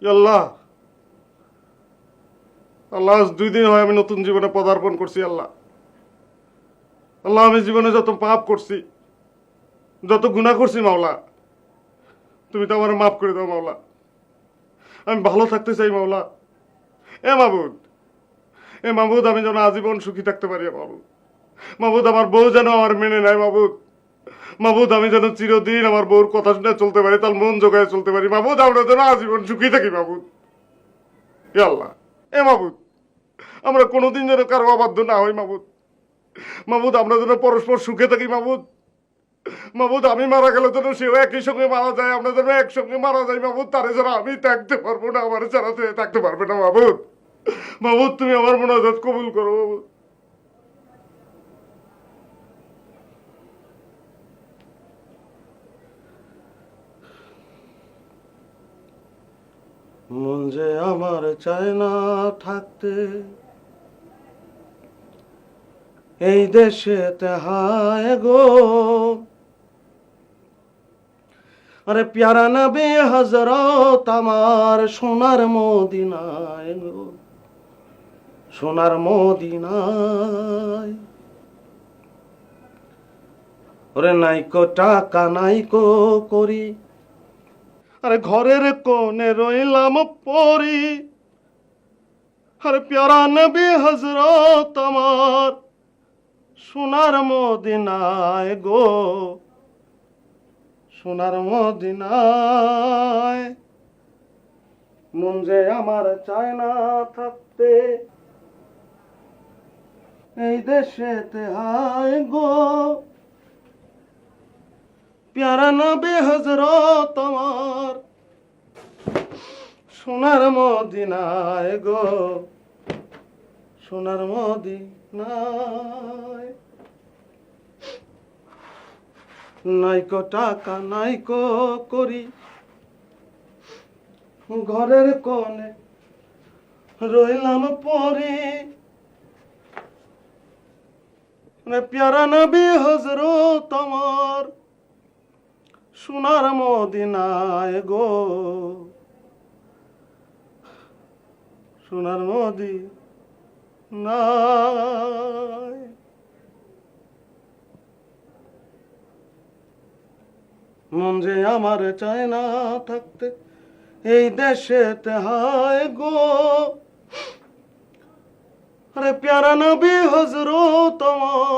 আল্লাহ, আল্লাহ, আজ 2 দিন হয় আমি নতুন জীবনে পদার্পণ করছি। আল্লাহ, আল্লাহ, আমি জীবনে যত পাপ করছি, যত গুনাহ করছি মাওলা, তুমি তো আমার মাফ করে দাও মাওলা। আমি ভালো থাকতে চাই মাওলা। এ মাবুদ, এ মাবুদ, আমি যেন আজীবন সুখী থাকতে পারি মাবুদ। মাবুদ, আমার বউ যেন আমার মেনে নেয় মাবুদ। মাবুদ, আমি যেন চিরদিন আমার বউর কথা শুনে চলতে পারি, তার মন জোগায় চলতে পারি মাবুদ। আমরা যেন আজীবন সুখী থাকি মাবুদ। এ আল্লাহ, এ মাবুদ, আমরা কোনোদিন যেন কারো অবাধ্য না হই মাবুদ। মাবুদ, আমরা যেন পরস্পর সুখে থাকি মাবুদ। মাবুদ, আমি মারা গেলে যেন সেও একই সঙ্গে মারা যায়, আমরা যেন একসঙ্গে মারা যাই মাবুদ। তারে যেন আমি থাকতে পারবো না, আমার ছাড়া সে থাকতে পারবে না মাবুদ। মাবুদ, তুমি আমার মোনাজাত কবুল করো মাবুদ। মন যে আমার চায় না থাকতে এই দেশেতে, হায় গো। আরে প্যারা নবী হযরত আমার সোনার মদিনায় গো, সোনার মদিনায়। ওরে নাইকো টাকা নাইকো করি, আরে ঘরের কোণে রইলাম পরি। আরে প্যারা নবী হযরত আমার সোনার মদিনায় গো, সোনার মদিনায়। মন যে আমার চায় না থাকতে এই দেশেতে, হায় গো। প্যারা নবী হযরত আমার সোনার মদিনায় গো, সোনার মদিনায়। নাইকো টাকা নাইকো করি, ঘরের কোণে রইলাম পরে। প্যারা নবী হযরত আমার সোনার মদিনায় গো, সোনার মদিনায়। মন যে আমার চায় না থাকতে এই দেশেতে, হায় গো। আরে প্যারা নবী হযরত আমার